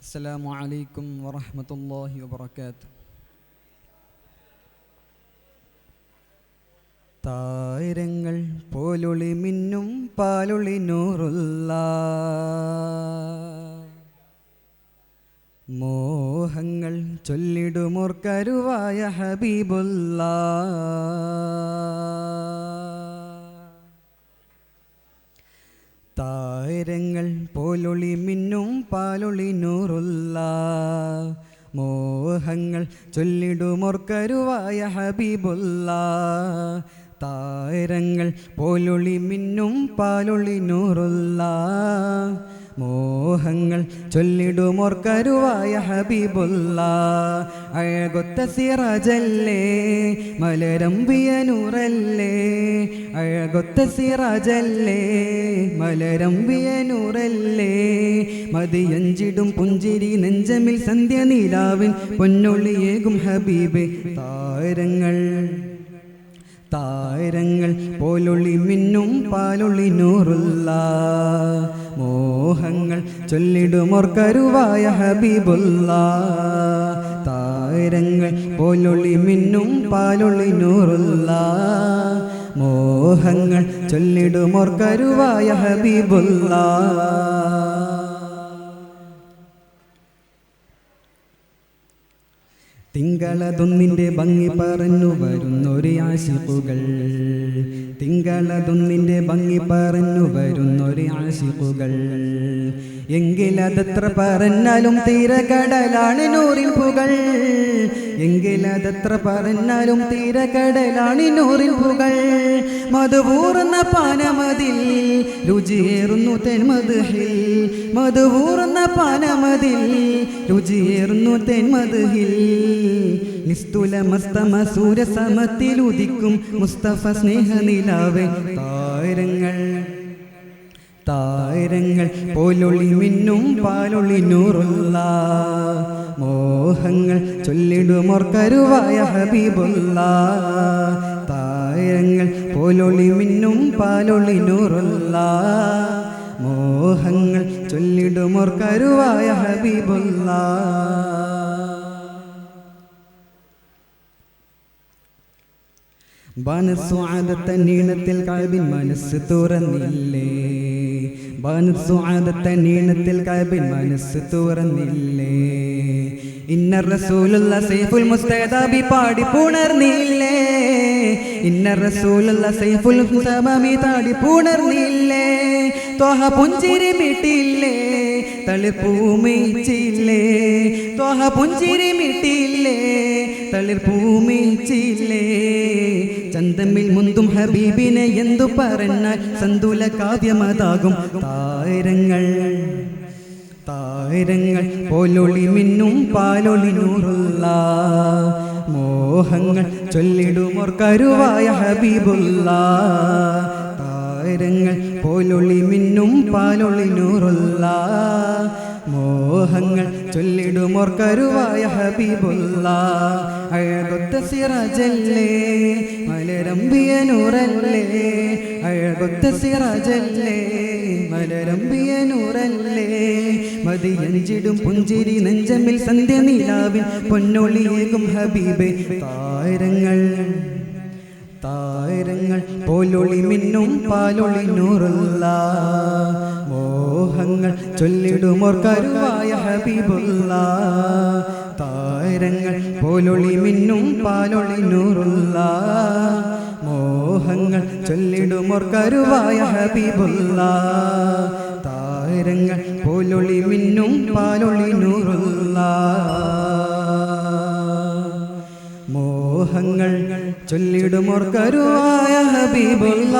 അസ്സലാമു അലൈക്കും വറഹ്മത്തുള്ളാഹി വബറകാതുഹു. താരങ്ങൾ പോലൊളി മിന്നും പാലൊളി നൂറുള്ള മോഹങ്ങൾ ചൊല്ലിടുമോർക്കരുവായ ഹബീബുള്ള താരങ്ങൾ പോലൊളി മിന്നും പാലൊളി നൂറുള്ള മോഹങ്ങൾ ചൊല്ലിടുമോർക്കരുവായ ഹബീബുള്ള താരങ്ങൾ പോലൊളി മിന്നും പാലൊളി നൂറുള്ള മോഹങ്ങൾ ചൊല്ലിടുമോർക്കരുവായ ഹബീബുള്ള അഴകൊത്ത സിറാജല്ലേ മലരമ്പിയ നൂറല്ലേ അഴകൊത്ത സിറാജല്ലേ മലരമ്പിയ നൂറല്ലേ മതിയഞ്ചിടും പുഞ്ചിരി നെഞ്ചമിൽ സന്ധ്യ നീലാവിൻ പൊന്നൊളിയേകും ഹബീബേ താരങ്ങൾ താരങ്ങൾ പോലൊളി മിന്നും പാലൊളി നൂറുള്ള മോഹങ്ങൾ ചൊല്ലിടുമോർക്കരുവായ ഹബീബുള്ള താരങ്ങൾ പോലൊളി മിന്നും പാലൊളി നൂറുള്ള മോഹങ്ങൾ ചൊല്ലിടുമോർക്കരുവായ ഹബീബുള്ള തിങ്കളതൊന്നിൻ്റെ ഭംഗി പറഞ്ഞു വരുന്നൊരു ആശിഖുകൾ തിങ്കളതൊന്നിൻ്റെ ഭംഗി പറഞ്ഞു വരുന്നൊരു ആശിഖുകൾ എങ്കിലതത്ര പറഞ്ഞാലും തീരക്കടലാണ് നൂറിൻ പുകൾ എങ്കിലതത്ര പറഞ്ഞാലും തീരക്കടലാണ് നൂറിൻ പുകൾ മധുപൂർന്ന പാനമതിൽ രുചിയേറുന്നു തെന്മദ്ഹിൽ മധുപൂർന്ന പാനമതിൽ രുചിയേറുന്നു തെന്മദ്ഹിൽ നിസ്തുല മസ്തമ സൂര്യസമത്തിൽ ഉദിക്കും മുസ്തഫ സ്നേഹനിലാവേ താരങ്ങൾ താരങ്ങൾ പോലൊളി മിന്നും പാലൊളി നൂറുള്ള മോഹങ്ങൾ ചൊല്ലിടുമോർക്കരുവായ ഹബീബുള്ള താരങ്ങൾ പോലൊളി മിന്നും പാലൊളി നൂറുള്ള മോഹങ്ങൾ ചൊല്ലിടുമോർക്കരുവായ ഹബീബുള്ള ബാനസ്വാദത്ത നീളത്തിൽ കഅബിൻ മനസ്സ് തുറന്നില്ലേ ബാനസ്വാദത്ത നീളത്തിൽ കഅബിൻ മനസ്സ് തുറന്നില്ലേ ഇന്ന റസൂലുള്ള സൈഫുൽ മുസ്തദബി പാടി പുണർന്നില്ലേ ഇന്ന റസൂലുള്ള സൈഫുൽ മുസ്തദബി താടി പുണർന്നില്ലേ ത്വഹ പുഞ്ചിരി മിട്ടില്ലേ തളിർപ്പൂമീച്ചില്ലേ ത്വഹ പുഞ്ചിരി മിട്ടില്ലേ തളിർപ്പൂമീച്ചില്ലേ ചന്തമിൽ മുന്തും ഹബീബിനെ എന്തു പറഞ്ഞാൽ സന്തുല കാവ്യമതാകും താരങ്ങൾ താരങ്ങൾ പോലൊളി മിന്നും പാലൊളി നൂറുള്ള മോഹങ്ങൾ ചൊല്ലിടുമോർക്കരുവായ ഹബീബുള്ള താരങ്ങൾ പോലൊളി മിന്നും പാലൊളി നൂറുള്ള മോഹങ്ങൾ ചൊല്ലിടുമോർക്കരുവായ ഹബീബുള്ള അഴകൊത്ത സിറാജല്ലേ മലരമ്പിയ നൂറല്ലേ അഴകൊത്ത സിറാജല്ലേ മലരമ്പിയ നൂറല്ലേ മതിയഞ്ചിടും പുഞ്ചിരി നെഞ്ചമിൽ സന്ധ്യ നീലാവിൻ പൊന്നൊളിയേകും ഹബീബേ താരങ്ങൾ താരങ്ങൾ പോലൊളി മിന്നും പാലൊളി നൂറുള്ള മോഹങ്ങൾ ചൊല്ലിടുമോർക്കരുവായ ഹബീബുള്ള താരങ്ങൾ പോലൊളി മിന്നും പാലൊളി നൂറുള്ള മോഹങ്ങൾ ചൊല്ലിടുമോർക്കരുവായ ഹബീബുള്ള താരങ്ങൾ പോലൊളി മിന്നും പാലൊളി നൂറുള്ള മോഹങ്ങൾ ചൊല്ലിടുമോർക്കരുവായ ഹബീബുള്ള